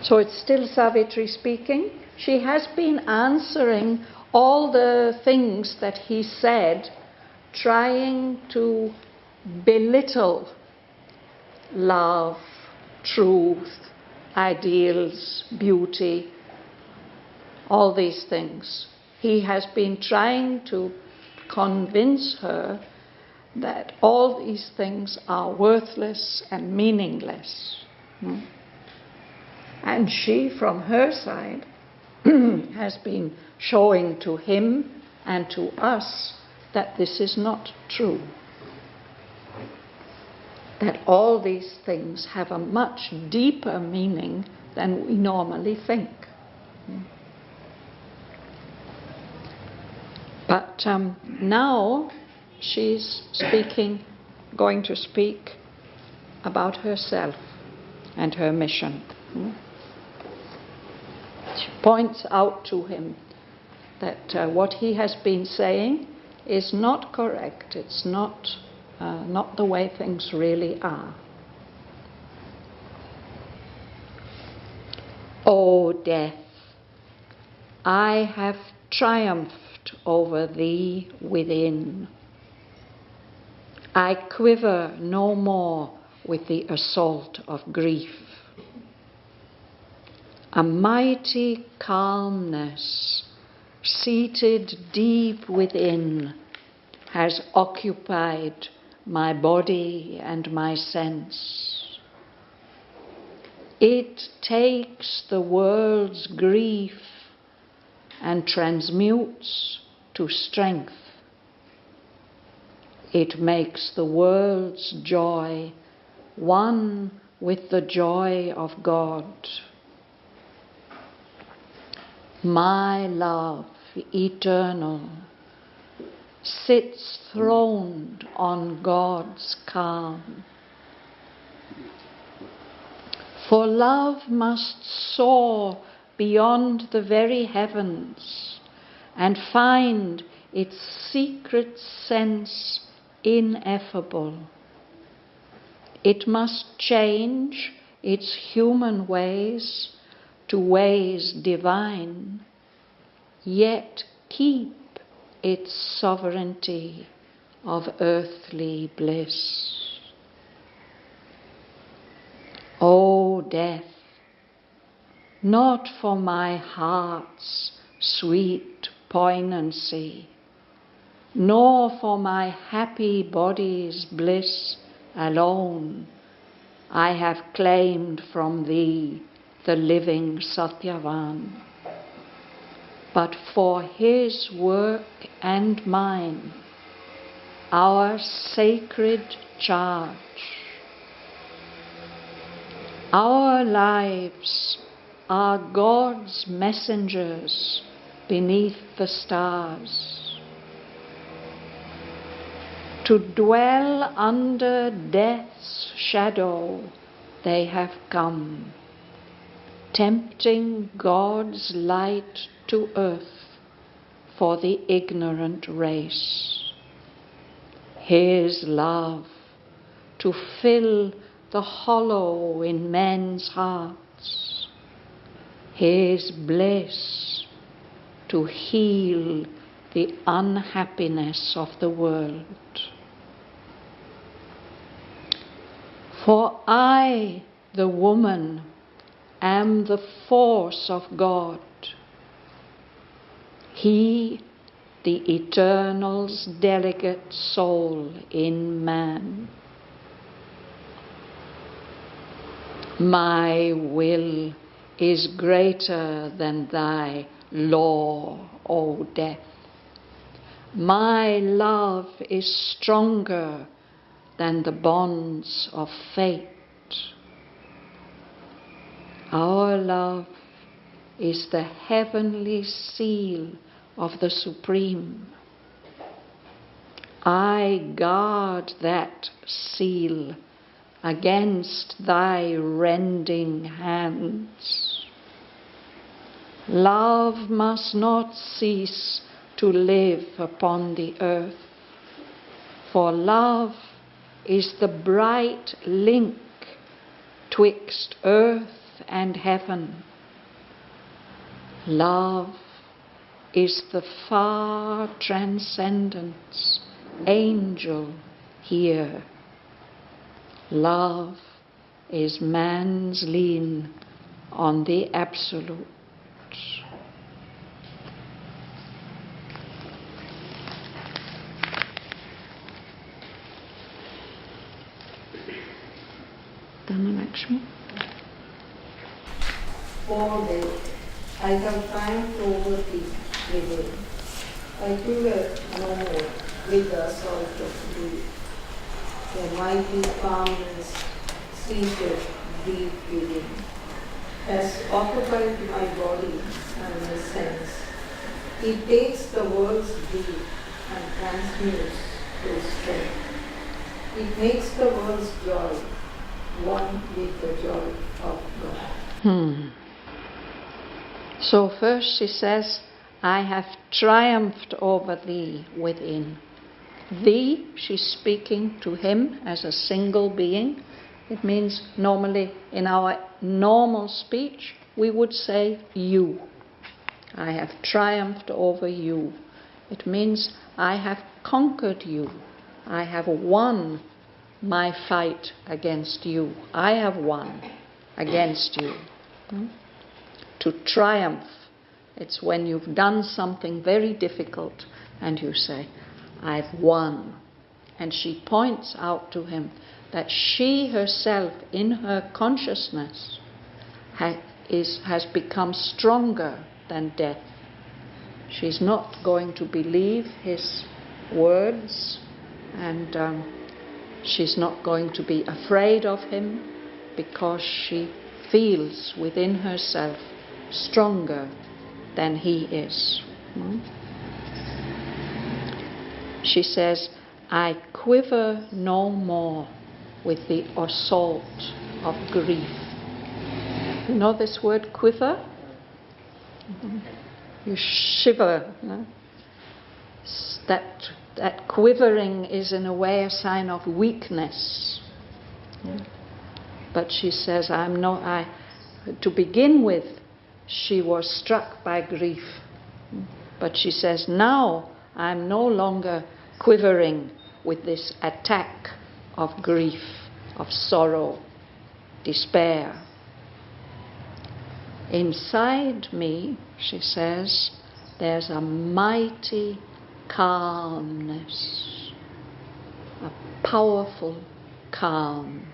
So it's still Savitri speaking. She has been answering all the things that he said, trying to belittle love, truth, ideals, beauty, all these things. He has been trying to convince her that all these things are worthless and meaningless. And she, from her side, has been showing to him and to us that this is not true. That all these things have a much deeper meaning than we normally think. But now she's going to speak about herself and her mission. She points out to him that what he has been saying is not correct. It's not the way things really are. O death, I have triumphed over thee within. I quiver no more with the assault of grief. A mighty calmness, seated deep within, has occupied my body and my sense. It takes the world's grief and transmutes to strength. It makes the world's joy one with the joy of God. My love eternal sits throned on God's calm. For love must soar beyond the very heavens and find its secret sense ineffable. It must change its human ways to ways divine, yet keep its sovereignty of earthly bliss. O death, not for my heart's sweet poignancy, nor for my happy body's bliss alone, I have claimed from thee the living Sattvavan, but for his work and mine, our sacred charge. Our lives are God's messengers beneath the stars. To dwell under death's shadow they have come, tempting God's light to earth for the ignorant race. His love to fill the hollow in men's hearts. His bliss to heal the unhappiness of the world. For I, the woman, am the force of God. He, the Eternal's delegate soul in man. My will is greater than thy law, O death. My love is stronger than the bonds of fate. Our love is the heavenly seal of the Supreme. I guard that seal against thy rending hands. Love must not cease to live upon the earth, for love is the bright link twixt earth and heaven. Love is the far transcendence, angel here. Love is man's lien on the absolute. Dhanalakshmi. For day, I have triumphed over thee within. I quiver no more with the assault of grief. The mighty calmness seated deep within has occupied my body and my sense. It takes the world's grief and transmutes to strength. It makes the world's joy one with the joy of God. So first she says, I have triumphed over thee within. Thee, she's speaking to him as a single being. It means normally in our normal speech we would say you. I have triumphed over you. It means I have conquered you. I have won my fight against you. I have won against you. To triumph, it's when you've done something very difficult and you say, I've won. And she points out to him that she herself, in her consciousness, has become stronger than death. She's not going to believe his words, and she's not going to be afraid of him, because she feels within herself stronger than he is. She says, I quiver no more with the assault of grief. You know this word quiver? You shiver. No? That quivering is in a way a sign of weakness. But she says, to begin with, she was struck by grief. But she says, now I'm no longer quivering with this attack of grief, of sorrow, despair. Inside me, she says, there's a mighty calmness, a powerful calm.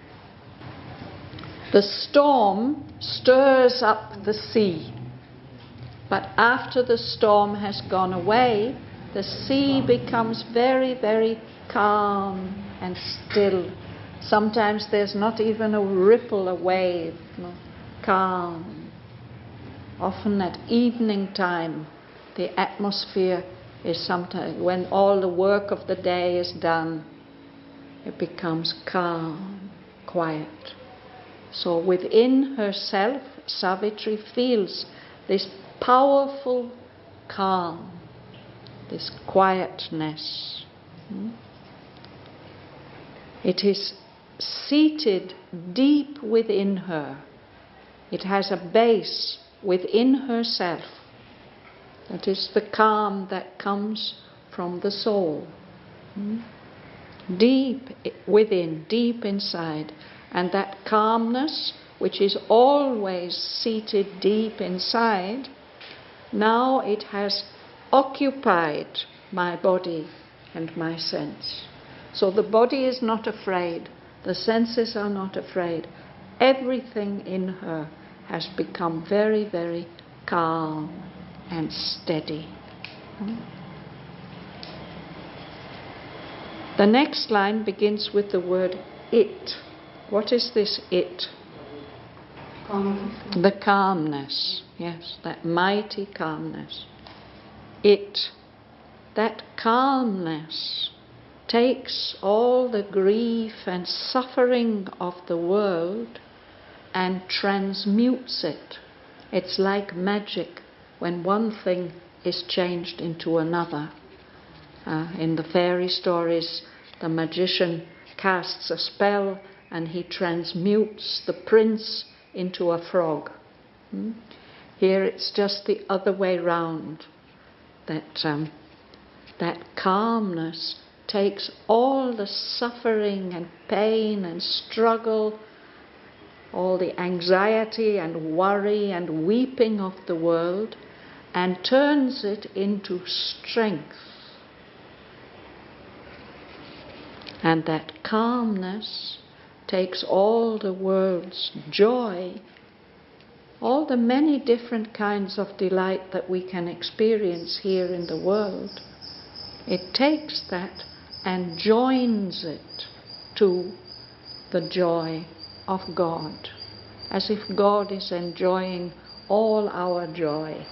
The storm stirs up the sea, but after the storm has gone away, the sea becomes very, very calm and still. Sometimes there's not even a ripple, a wave, calm. Often at evening time, the atmosphere is sometimes, when all the work of the day is done, it becomes calm, quiet. So within herself, Savitri feels this powerful calm, this quietness. It is seated deep within her. It has a base within herself. That is the calm that comes from the soul. Deep within, deep inside. And that calmness, which is always seated deep inside, now it has occupied my body and my sense. So the body is not afraid, the senses are not afraid. Everything in her has become very, very calm and steady. The next line begins with the word it. What is this it? Calmness. The calmness, yes, that mighty calmness. It, that calmness, takes all the grief and suffering of the world and transmutes it. It's like magic when one thing is changed into another. In the fairy stories, the magician casts a spell and he transmutes the prince into a frog. Here it's just the other way round, that calmness takes all the suffering and pain and struggle, all the anxiety and worry and weeping of the world, and turns it into strength. And that calmness takes all the world's joy, all the many different kinds of delight that we can experience here in the world. It takes that and joins it to the joy of God, as if God is enjoying all our joy,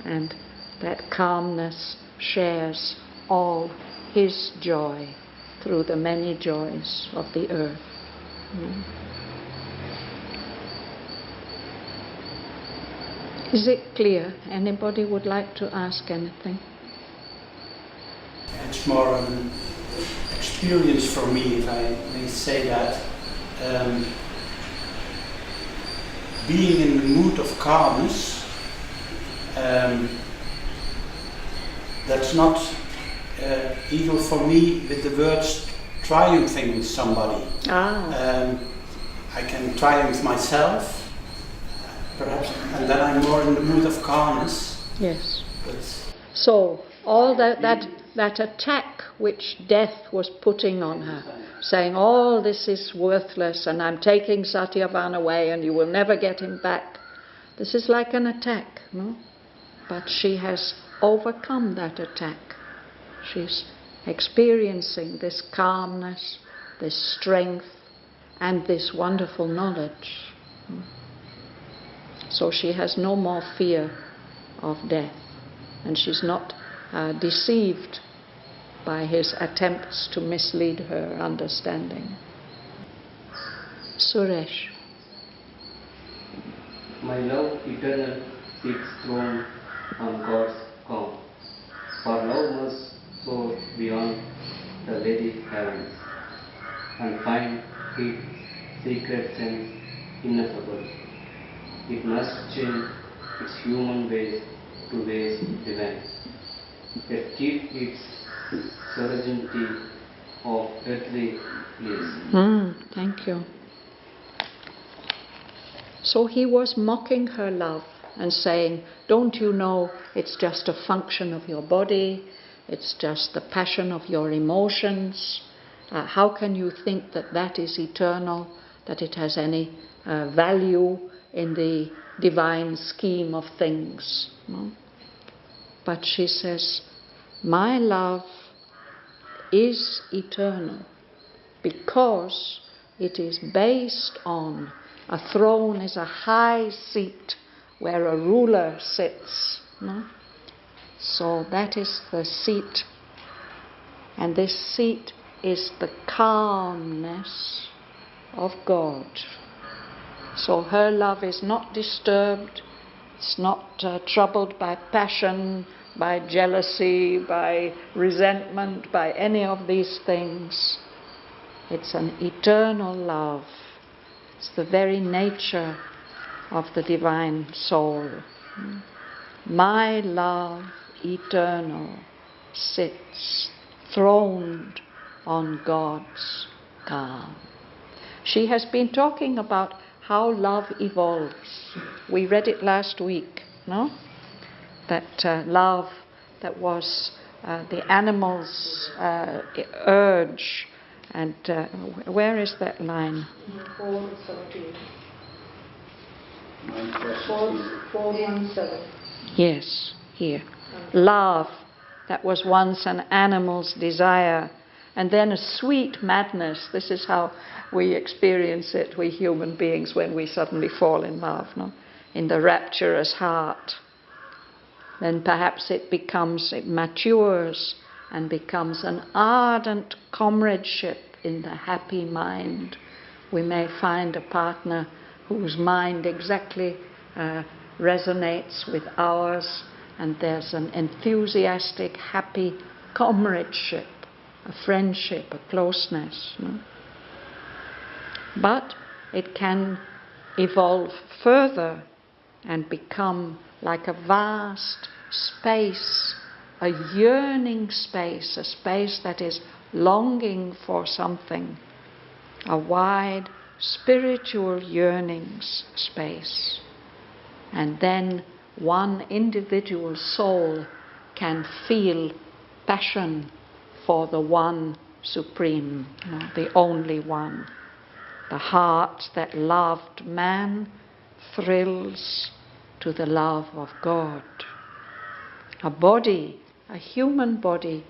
and that calmness shares all His joy through the many joys of the earth. Is it clear? Anybody would like to ask anything? It's more an experience for me, if I may say that. Being in the mood of calmness, that's not even for me with the words triumphing with somebody. I can triumph myself, perhaps, and then I'm more in the mood of calmness. Yes. So all that attack which death was putting on her, saying all this is worthless and I'm taking Satyavan away and you will never get him back. This is like an attack, no? But she has overcome that attack. She's experiencing this calmness, this strength, and this wonderful knowledge. So she has no more fear of death, and she's not deceived by his attempts to mislead her understanding. Suresh. My love eternal sits throned on God's calm, for love must soar beyond the very heavens and find its secret sense ineffable. It must change its human ways to ways divine, yet keep its sovereignty of earthly bliss. Thank you. So he was mocking her love and saying, don't you know it's just a function of your body, it's just the passion of your emotions. How can you think that that is eternal, that it has any value in the divine scheme of things? No? But she says, my love is eternal because it is based on a throne is a high seat where a ruler sits. No? So that is the seat, and this seat is the calmness of God. So her love is not disturbed, it's not troubled by passion, by jealousy, by resentment, by any of these things. It's an eternal love. It's the very nature of the divine soul. My love eternal sits throned on God's calm. She has been talking about how love evolves. We read it last week, no? That love that was the animal's urge. And where is that line? 4:17. 4:17. Yes, here. Love that was once an animal's desire, and then a sweet madness. This is how we experience it, we human beings, when we suddenly fall in love, no? In the rapturous heart. Then perhaps it matures and becomes an ardent comradeship in the happy mind. We may find a partner whose mind exactly resonates with ours, and there's an enthusiastic, happy comradeship, a friendship, a closeness. No? But it can evolve further and become like a vast space, a yearning space, a space that is longing for something, a wide spiritual yearnings space. And then one individual soul can feel passion for the one supreme, the only one. The heart that loved man thrills to the love of God. A body, a human body,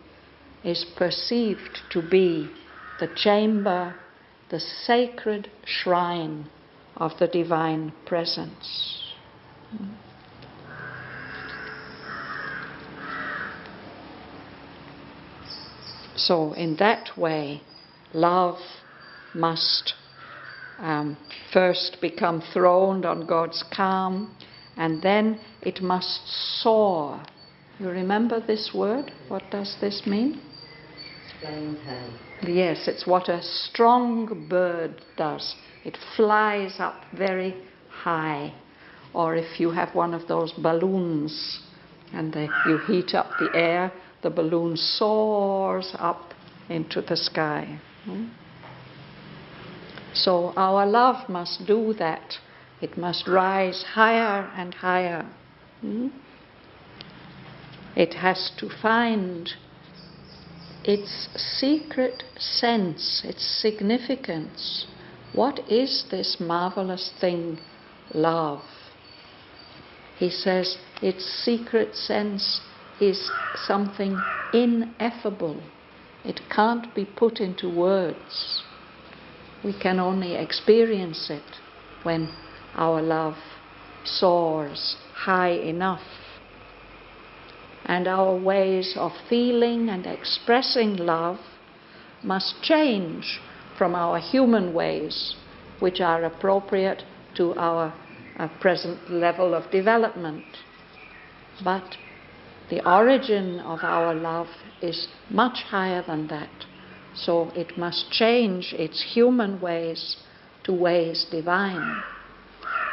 is perceived to be the chamber, the sacred shrine of the divine presence. So in that way, love must first become throned on God's calm, and then it must soar. You remember this word? What does this mean? Flying high. Yes, it's what a strong bird does. It flies up very high. Or if you have one of those balloons and you heat up the air, the balloon soars up into the sky. So our love must do that. It must rise higher and higher. It has to find its secret sense, its significance. What is this marvelous thing, love? He says its secret sense is something ineffable. It can't be put into words. We can only experience it when our love soars high enough. And our ways of feeling and expressing love must change from our human ways, which are appropriate to our present level of development. But the origin of our love is much higher than that. So it must change its human ways to ways divine.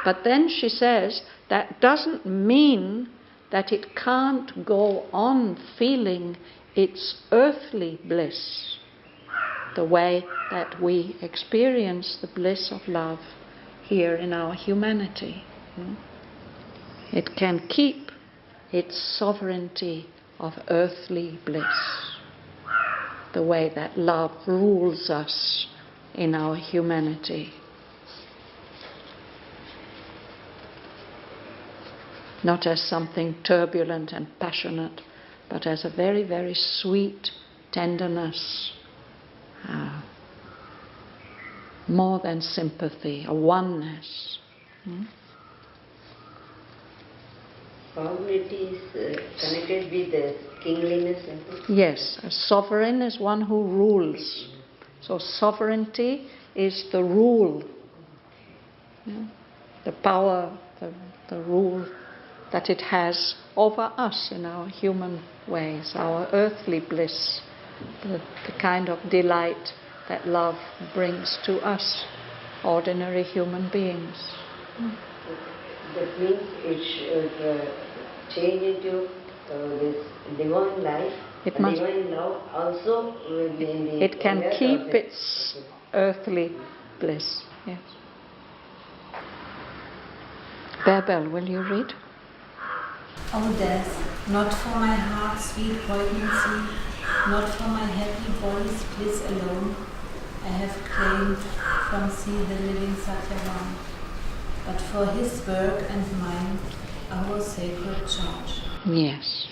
But then she says that doesn't mean that it can't go on feeling its earthly bliss, the way that we experience the bliss of love here in our humanity. It can keep its sovereignty of earthly bliss, the way that love rules us in our humanity. Not as something turbulent and passionate, but as a very, very sweet tenderness, more than sympathy, a oneness. Sovereignty is connected with the kingliness. Yes, a sovereign is one who rules. So sovereignty is the rule, the power, the rule that it has over us in our human ways, our earthly bliss, the kind of delight that love brings to us, ordinary human beings. That means it should change into this divine life. Divine love also will be in the... It can keep its earthly bliss. Yes. Bärbel, will you read? O death, not for my heart's sweet poignancy, not for my happy body's bliss alone, I have claimed from thee the living Shraddhavan, but for his work and mine, our sacred charge. Yes.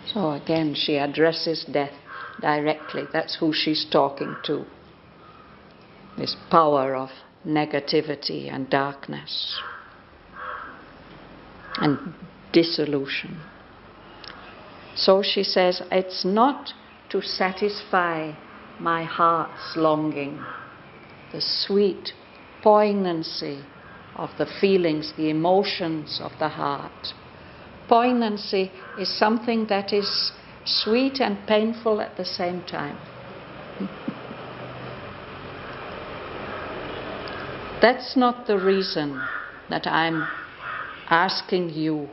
So again, she addresses death directly. That's who she's talking to. This power of negativity and darkness and dissolution. So she says, it's not to satisfy my heart's longing, the sweet poignancy of the feelings, the emotions of the heart. Poignancy is something that is sweet and painful at the same time. That's not the reason that I'm asking you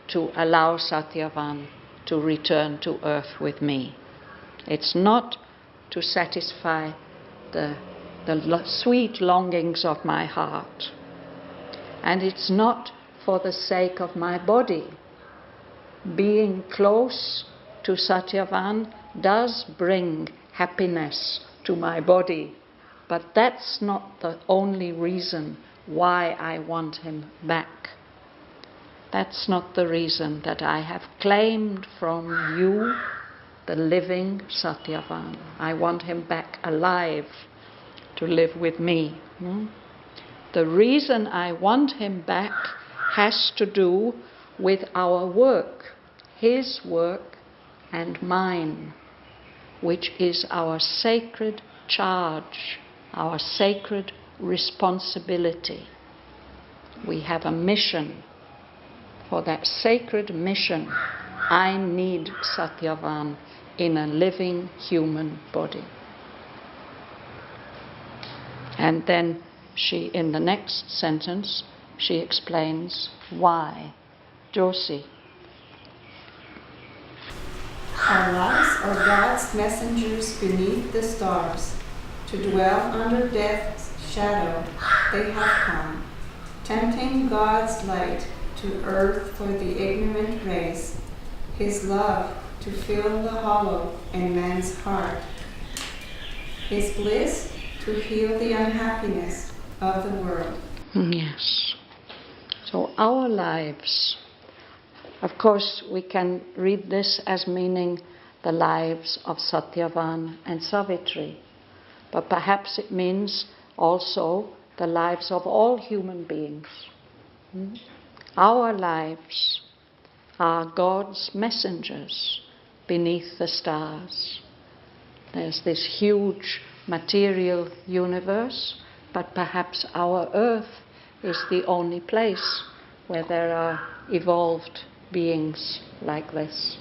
to allow Satyavan to return to earth with me. It's not to satisfy the sweet longings of my heart. And it's not for the sake of my body. Being close to Satyavan does bring happiness to my body, but that's not the only reason why I want him back. That's not the reason that I have claimed from you the living Satyavan. I want him back alive to live with me. The reason I want him back has to do with our work, his work and mine, which is our sacred charge, our sacred responsibility. We have a mission. For that sacred mission, I need Satyavan in a living human body. And then she, in the next sentence, she explains why. Josie. Our lives are God's messengers beneath the stars. To dwell under death's shadow, they have come, tempting God's light to earth for the ignorant race, his love to fill the hollow in man's heart, his bliss to heal the unhappiness of the world. Yes. So our lives, of course, we can read this as meaning the lives of Satyavan and Savitri, but perhaps it means also the lives of all human beings. Our lives are God's messengers beneath the stars. There's this huge material universe, but perhaps our earth is the only place where there are evolved beings like this.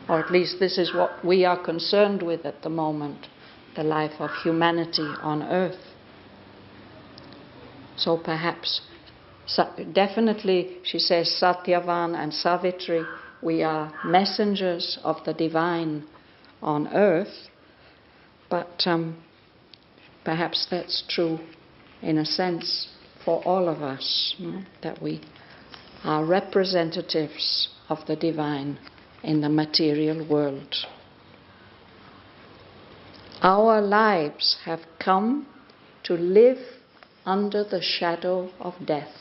Or at least this is what we are concerned with at the moment, the life of humanity on earth. So perhaps, definitely, she says, Satyavan and Savitri, we are messengers of the divine on earth, but perhaps that's true in a sense for all of us, that we are representatives of the divine in the material world. Our lives have come to live under the shadow of death.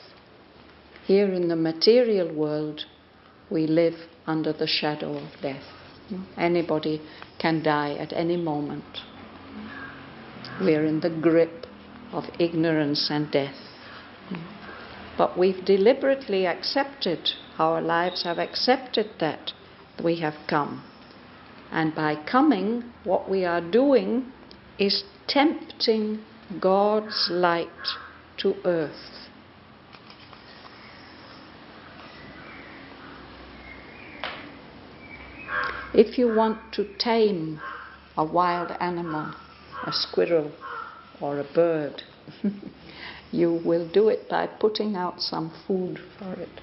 Here in the material world, we live under the shadow of death. Anybody can die at any moment. We're in the grip of ignorance and death. But we've deliberately accepted, our lives have accepted that we have come. And by coming, what we are doing is tempting God's light to earth. If you want to tame a wild animal, a squirrel or a bird, you will do it by putting out some food for it.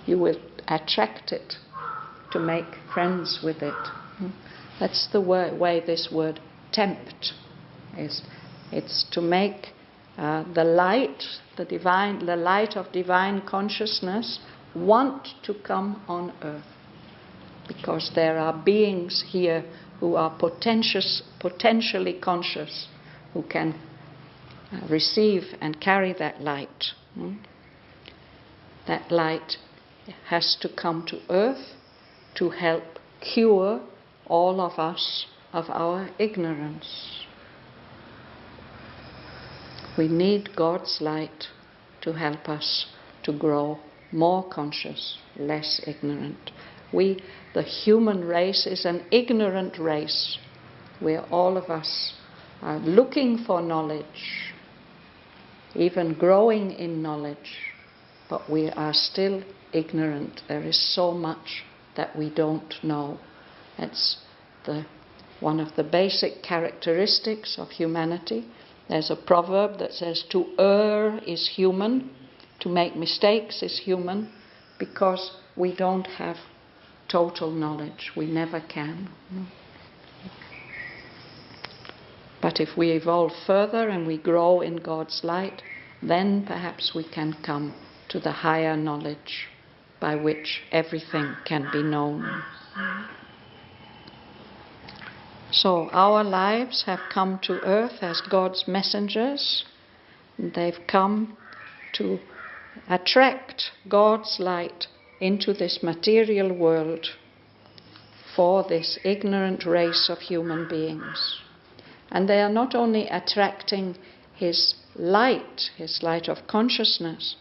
You will attract it to make friends with it. That's the way this word tempt is. It's to make the light, the light of divine consciousness want to come on earth. Because there are beings here who are potentially conscious, who can receive and carry that light. That light has to come to earth to help cure all of us of our ignorance. We need God's light to help us to grow more conscious, less ignorant. The human race is an ignorant race, where all of us are looking for knowledge, even growing in knowledge, but we are still ignorant. There is so much that we don't know. That's one of the basic characteristics of humanity, There's a proverb that says to err is human, to make mistakes is human, because we don't have total knowledge. We never can. But if we evolve further and we grow in God's light, then perhaps we can come to the higher knowledge by which everything can be known. So our lives have come to earth as God's messengers. They've come to attract God's light into this material world for this ignorant race of human beings. And they are not only attracting His light of consciousness,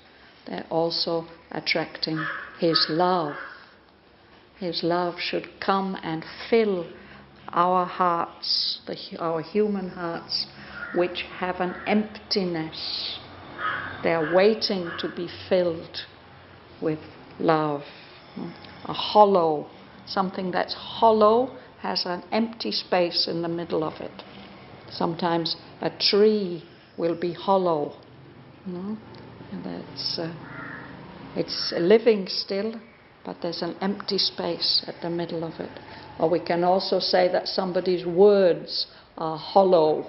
they're also attracting His love. His love should come and fill our hearts, our human hearts, which have an emptiness. They're waiting to be filled with love. A hollow, something that's hollow has an empty space in the middle of it. Sometimes a tree will be hollow. And it's living still, but there's an empty space at the middle of it. Or we can also say that somebody's words are hollow,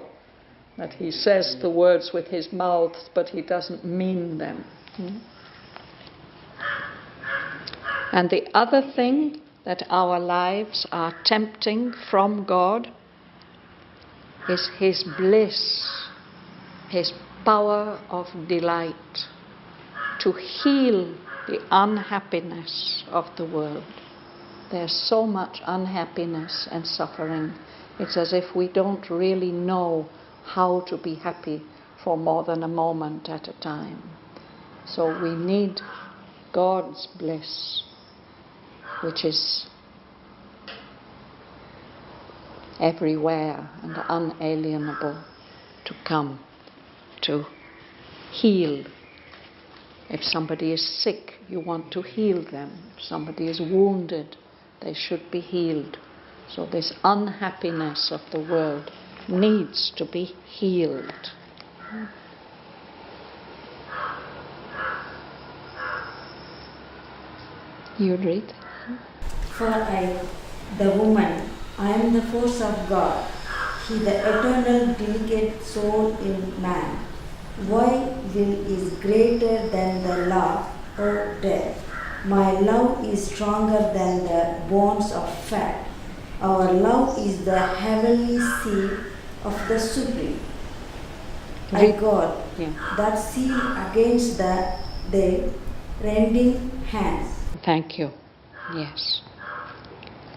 that he says the words with his mouth, but he doesn't mean them. And the other thing that our lives are tempting from God is His bliss, His power of delight, to heal the unhappiness of the world. There's so much unhappiness and suffering. It's as if we don't really know how to be happy for more than a moment at a time. So we need God's bliss, which is everywhere and unalienable, to come to heal. If somebody is sick, you want to heal them. If somebody is wounded, they should be healed. So this unhappiness of the world needs to be healed. You read. For I, the woman, I am the force of God, He the eternal delicate soul in man. Why will is greater than the love or death? My love is stronger than the bonds of fat. Our love is the heavenly seal of the Supreme. I God, that seal against the rending hands. Thank you. Yes.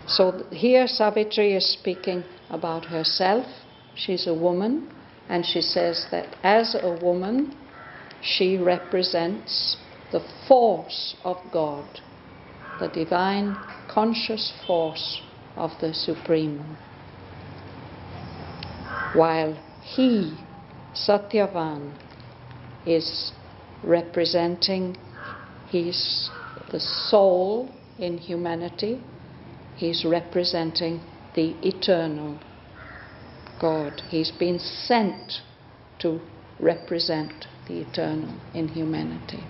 So here Savitri is speaking about herself. She's a woman, and she says that as a woman, she represents the force of God, the divine conscious force of the Supreme. While he, Shraddhavan, is representing the soul in humanity. He's representing the eternal God. He's been sent to represent the eternal in humanity.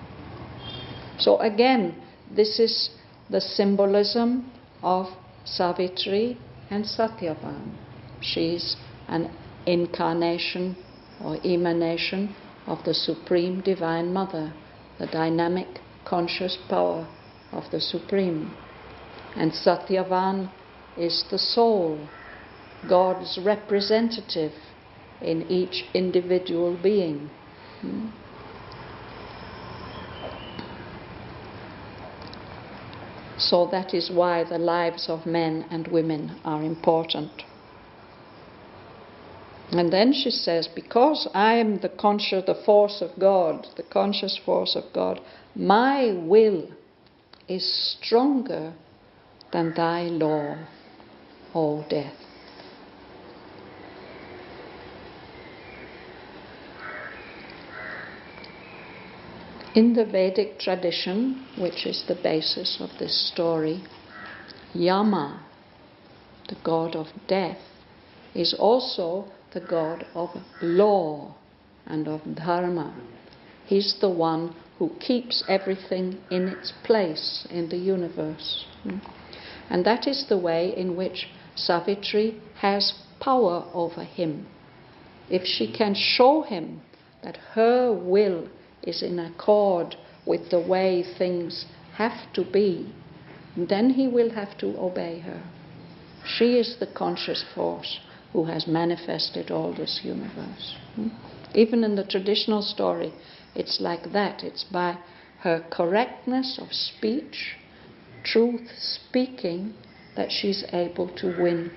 So again, this is the symbolism of Savitri and Shraddhavan. She's an incarnation or emanation of the Supreme Divine Mother, the dynamic conscious power of the Supreme. And Shraddhavan is the soul, God's representative in each individual being. So that is why the lives of men and women are important. And then she says, because I am the force of God, the conscious force of God, my will is stronger than thy law, O death. In the Vedic tradition, which is the basis of this story, Yama, the god of death, is also the god of law. and of dharma. He's the one who keeps everything in its place in the universe. And that is the way in which Savitri has power over him. If she can show him that her will is in accord with the way things have to be, then he will have to obey her. She is the conscious force who has manifested all this universe. Even in the traditional story, it's like that. It's by her correctness of speech, truth speaking, that she's able to win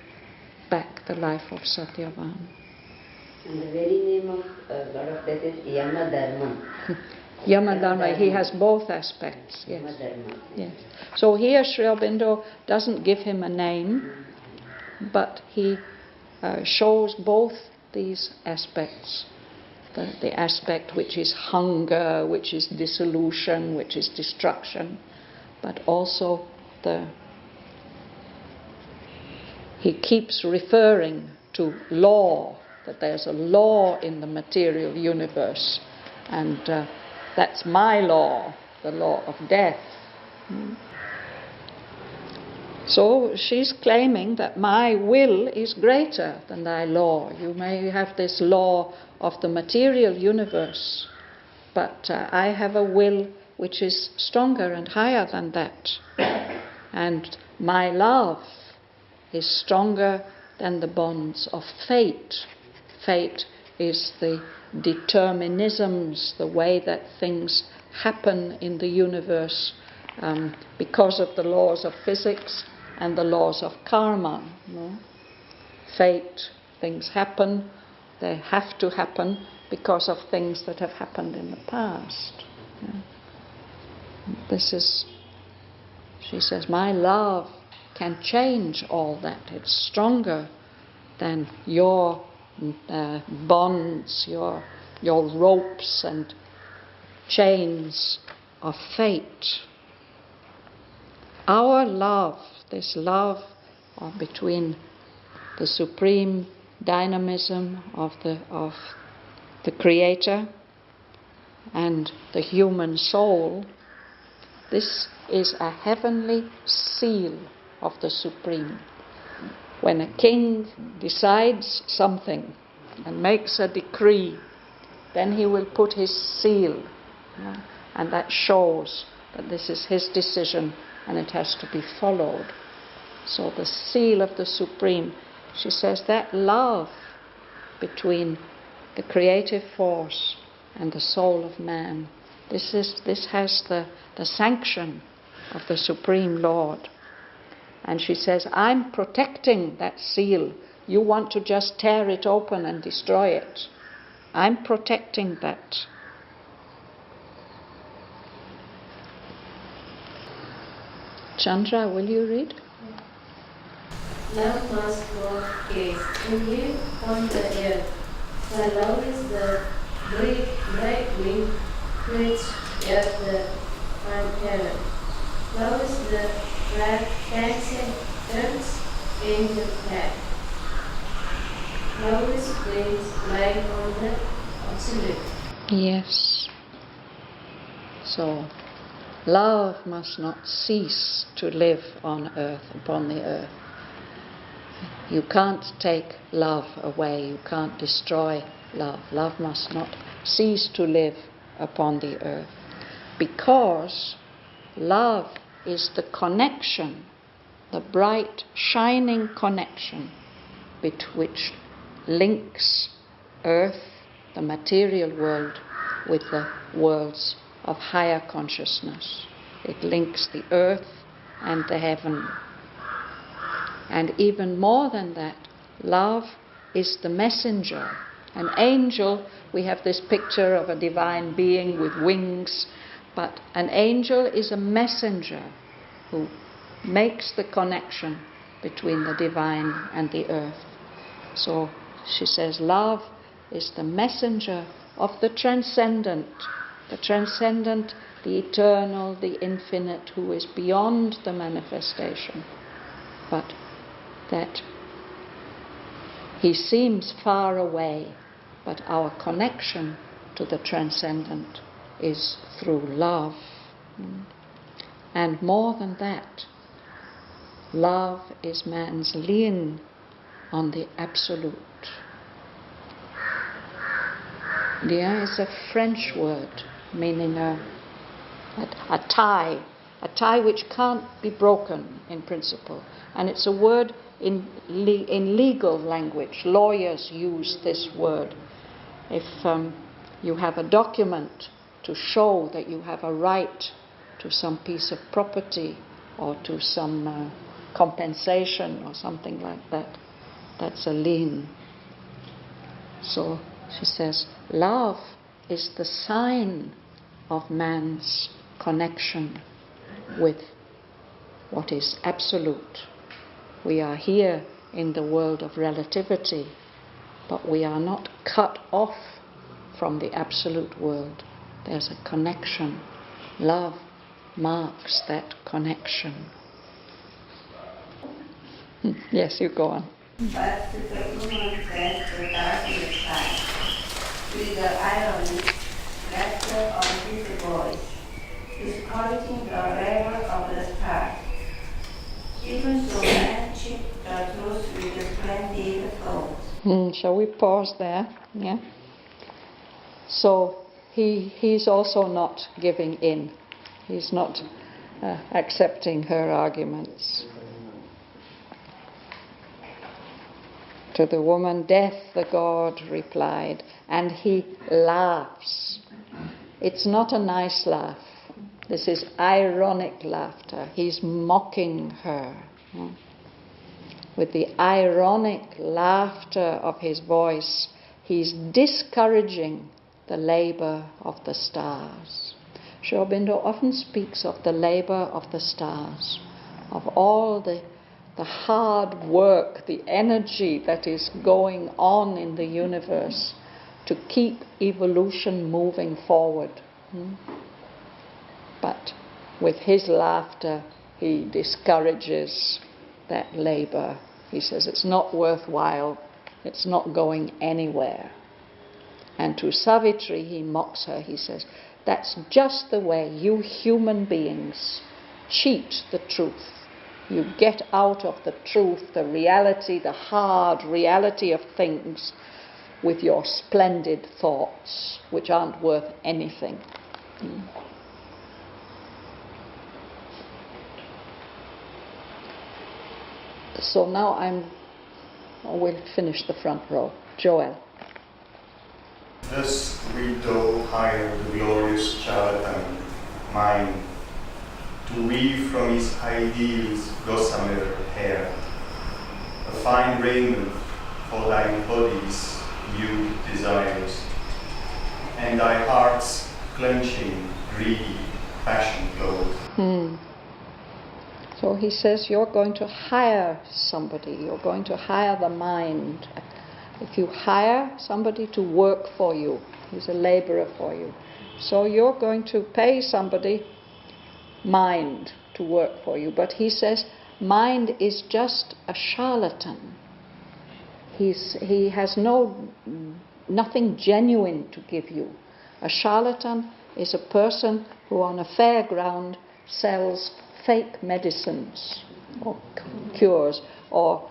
back the life of Satyavan. And the very name of Lord of Death is Yamadharma. Yamadharma, he has both aspects. Yes. Yamadharma. Yes. So here Sri Aurobindo doesn't give him a name, but he shows both these aspects. The aspect which is hunger, which is dissolution, which is destruction, but also he keeps referring to law, that there's a law in the material universe, and that's my law, the law of death. So she's claiming that my will is greater than thy law. You may have this law of the material universe, but I have a will which is stronger and higher than that. And my love is stronger than the bonds of fate. Fate is the determinisms, the way that things happen in the universe because of the laws of physics and the laws of karma. Fate, things happen, they have to happen because of things that have happened in the past. This is, she says, my love can change all that. It's stronger than your bonds, your ropes and chains of fate. Our love, this love between the supreme dynamism of the Creator and the human soul, this is a heavenly seal of the Supreme. When a king decides something and makes a decree, then he will put his seal, and that shows that this is his decision and it has to be followed. So the seal of the Supreme, she says, that love between the creative force and the soul of man, this has the sanction of the Supreme Lord. And she says, I'm protecting that seal. You want to just tear it open and destroy it. I'm protecting that. Chandra, will you read? Love must walk case and live on the earth. For love is the bright wing which of the heaven. Love is the transcendence in the flag. Love is brings life on the absolute. Yes. So, love must not cease to live on earth, upon the earth. You can't take love away. You can't destroy love. Love must not cease to live upon the earth. Because love is the connection, the bright, shining connection which links earth, the material world, with the worlds of higher consciousness. It links the earth and the heaven. And even more than that, love is the messenger. An angel, we have this picture of a divine being with wings, but an angel is a messenger who makes the connection between the divine and the earth. So she says, love is the messenger of the transcendent, the eternal, the infinite, who is beyond the manifestation. But that he seems far away, but our connection to the transcendent is through love. And more than that, love is man's lien on the absolute. Lien is a French word meaning a tie which can't be broken in principle. And it's a word in legal language. Lawyers use this word. If you have a document to show that you have a right to some piece of property or to some compensation or something like that, that's a lien. So she says, love is the sign of man's connection with what is absolute. We are here in the world of relativity, but we are not cut off from the absolute world. There's a connection. Love marks that connection. Yes, you go on. But the woman says the darkness side, with the irony, laughter of his voice, discouraging the raver of the stars. Even so, man cheat the truth with a splendid thought. Shall we pause there? Yeah. So he's also not giving in. He's not accepting her arguments. To the woman, death the god replied, and he laughs. It's not a nice laugh. This is ironic laughter. He's mocking her. With the ironic laughter of his voice, he's discouraging the labour of the stars. Aurobindo often speaks of the labour of the stars, of all the hard work, the energy that is going on in the universe to keep evolution moving forward. But with his laughter, he discourages that labour. He says it's not worthwhile, it's not going anywhere. And to Savitri, he mocks her. He says, that's just the way you human beings cheat the truth. You get out of the truth, the reality, the hard reality of things with your splendid thoughts, which aren't worth anything. So now we'll finish the front row. Joel. Thus we do hire the glorious Shraddhavan, mine, to weave from his ideals gossamer hair, a fine raiment for thy body's new desires, and thy heart's clenching, greedy passion clothes. So he says you're going to hire somebody, you're going to hire the mind. If you hire somebody to work for you, he's a labourer for you. So you're going to pay somebody, mind, to work for you. But he says mind is just a charlatan. He has nothing genuine to give you. A charlatan is a person who on a fairground sells fake medicines or cures or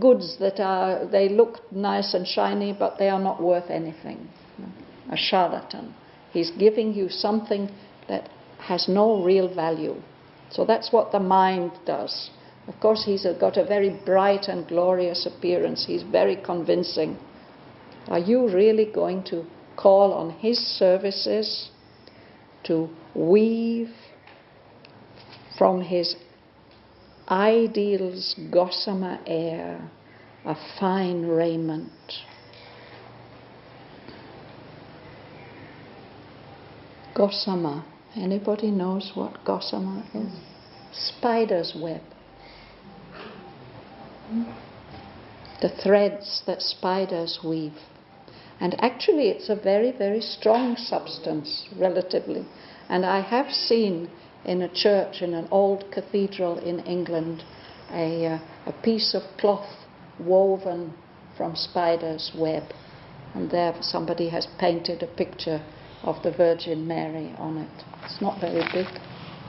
goods they look nice and shiny, but they are not worth anything. A charlatan. He's giving you something that has no real value. So that's what the mind does. Of course, he's got a very bright and glorious appearance. He's very convincing. Are you really going to call on his services to weave from his ideal's gossamer air a fine raiment? Gossamer. Anybody knows what gossamer is? Spider's web. The threads that spiders weave. And actually it's a very, very strong substance, relatively. And I have seen in a church, in an old cathedral in England, a piece of cloth woven from spider's web. and there somebody has painted a picture of the Virgin Mary on it. It's not very big,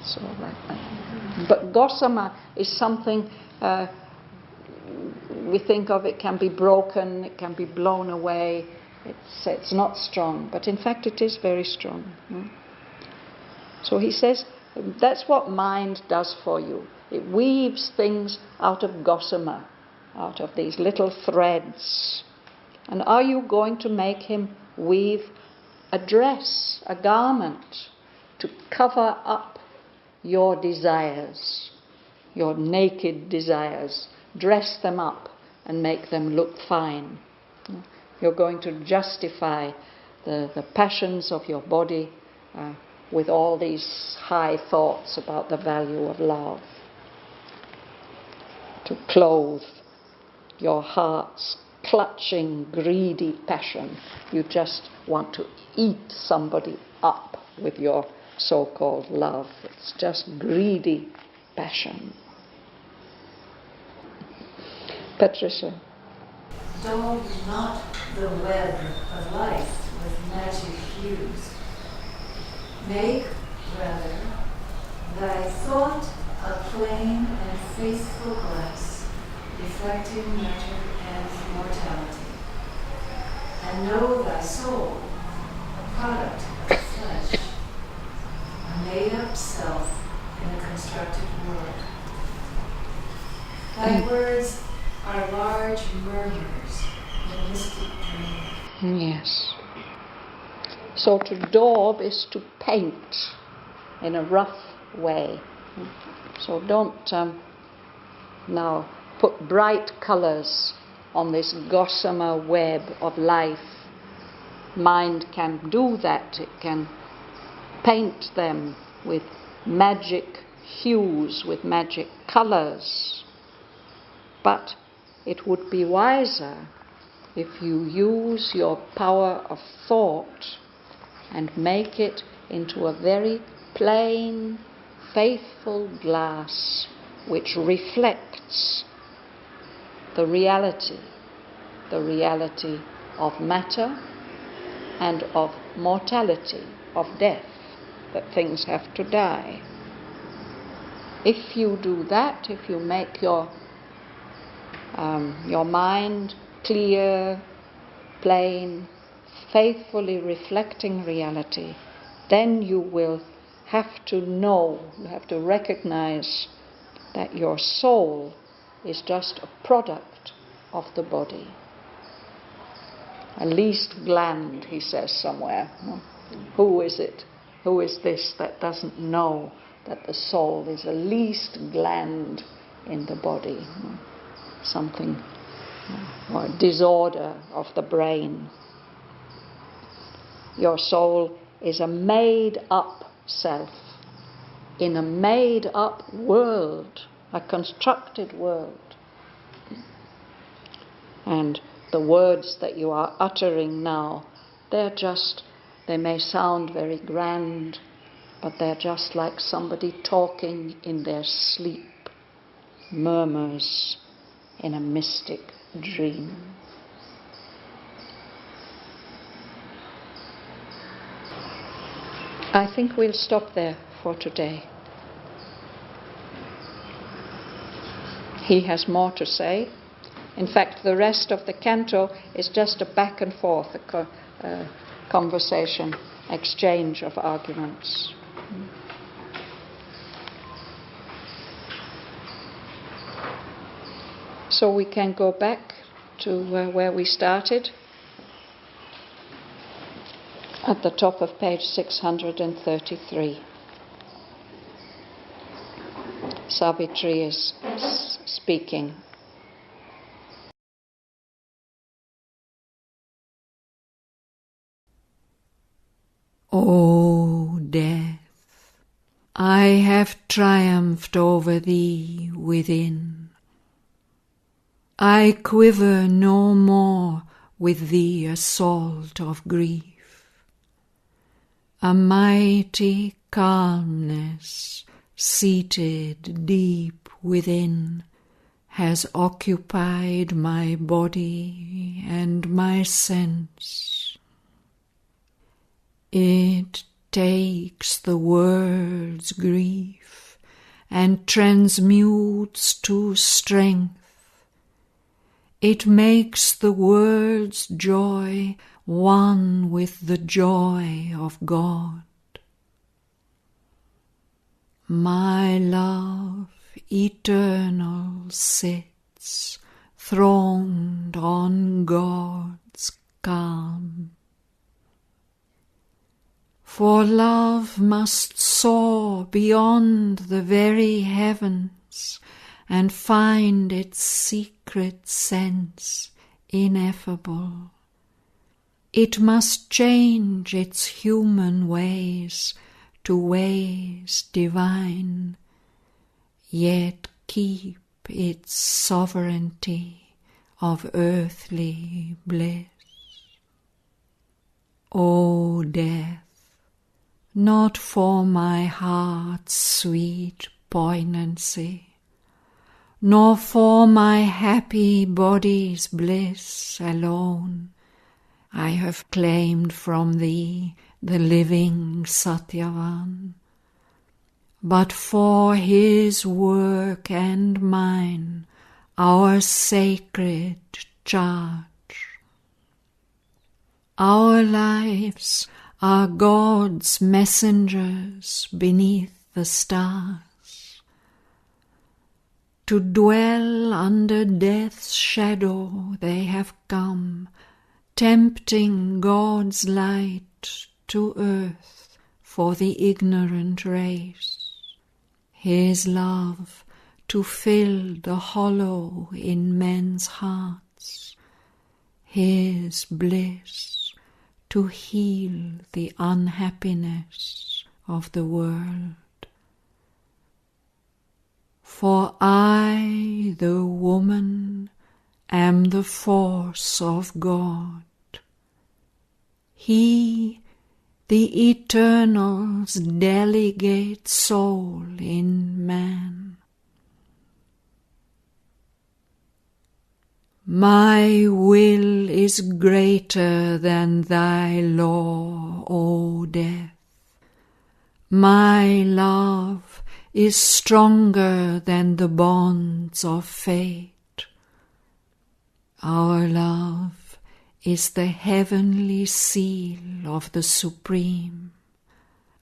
so like that. But gossamer is something we think of. It can be broken, it can be blown away. It's not strong, but in fact it is very strong. So he says that's what mind does for you. It weaves things out of gossamer, out of these little threads. And are you going to make him weave a dress, a garment, to cover up your desires, your naked desires, dress them up and make them look fine? You're going to justify the passions of your body with all these high thoughts about the value of love. To clothe your heart's clutching, greedy passion. You just want to eat somebody up with your so-called love. It's just greedy passion. Patricia. Daub not the web of life with magic hues. Make, rather, thy thought a plain and faithful glass, reflecting matter and mortality. And know thy soul, a product of flesh, a made-up self in a constructed world. Thy words are large murmurs in a mystic dream. Yes. So to daub is to paint in a rough way. So don't now put bright colours on this gossamer web of life. Mind can do that. It can paint them with magic hues, with magic colours. But it would be wiser if you use your power of thought and make it into a very plain, faithful glass which reflects the reality of matter and of mortality, of death, that things have to die. If you do that, if you make your mind clear, plain, faithfully reflecting reality, then you will have to know, you have to recognize that your soul is just a product of the body. A least gland, he says somewhere. Who is it? Who is this that doesn't know that the soul is a least gland in the body? Something, or a disorder of the brain. Your soul is a made-up self in a made-up world, a constructed world. And the words that you are uttering now, they may sound very grand, but they're just like somebody talking in their sleep, murmurs in a mystic dream. I think we'll stop there for today. He has more to say. In fact, the rest of the canto is just a back and forth, a conversation, exchange of arguments. So we can go back to where we started, at the top of page 633. Savitri is speaking. O death, I have triumphed over thee within. I quiver no more with the assault of grief. A mighty calmness seated deep within has occupied my body and my sense. It takes the world's grief and transmutes to strength. It makes the world's joy one with the joy of God. My love eternal sits throned on God's calm. For love must soar beyond the very heavens and find its secret sense ineffable. It must change its human ways to ways divine, yet keep its sovereignty of earthly bliss. O death, not for my heart's sweet poignancy, nor for my happy body's bliss alone, I have claimed from thee the living Satyavan, but for his work and mine, our sacred charge. Our lives are God's messengers beneath the stars. To dwell under death's shadow they have come, tempting God's light to earth for the ignorant race. His love to fill the hollow in men's hearts, his bliss to heal the unhappiness of the world. For I, the woman, am the force of God. He, the Eternal's delegate soul in man. My will is greater than thy law, O death. My love is stronger than the bonds of fate. Our love is the heavenly seal of the Supreme.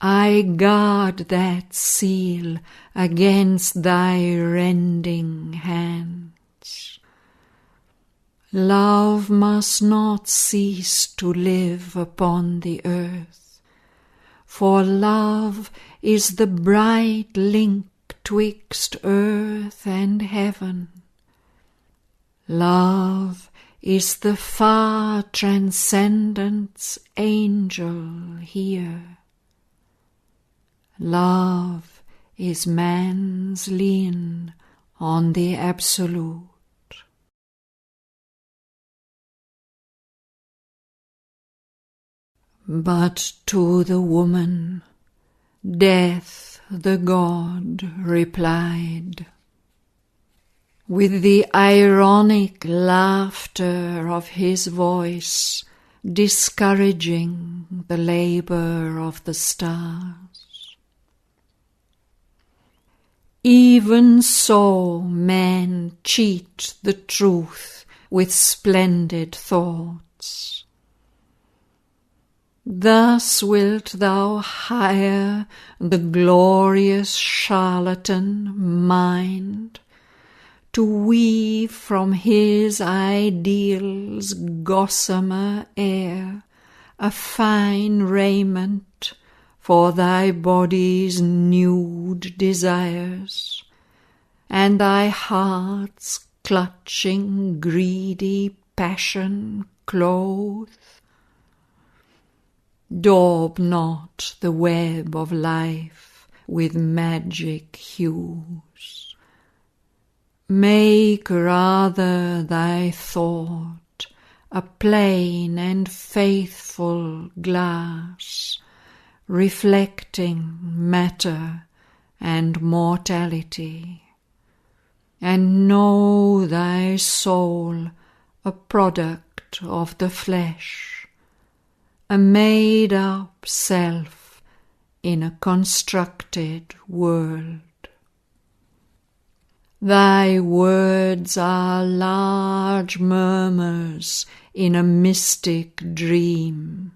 I guard that seal against thy rending hands. Love must not cease to live upon the earth, for love is the bright link twixt earth and heaven. Love is the far transcendence angel here. Love is man's lien on the Absolute. But to the woman, Death the God replied, with the ironic laughter of his voice, discouraging the labor of the stars. Even so men cheat the truth with splendid thoughts. Thus wilt thou hire the glorious charlatan mind to weave from his ideal's gossamer air a fine raiment for thy body's nude desires, and thy heart's clutching greedy passion clothe. Daub not the web of life with magic hues. Make rather thy thought a plain and faithful glass, reflecting matter and mortality. and know thy soul a product of the flesh, a made-up self in a constructed world. Thy words are large murmurs in a mystic dream,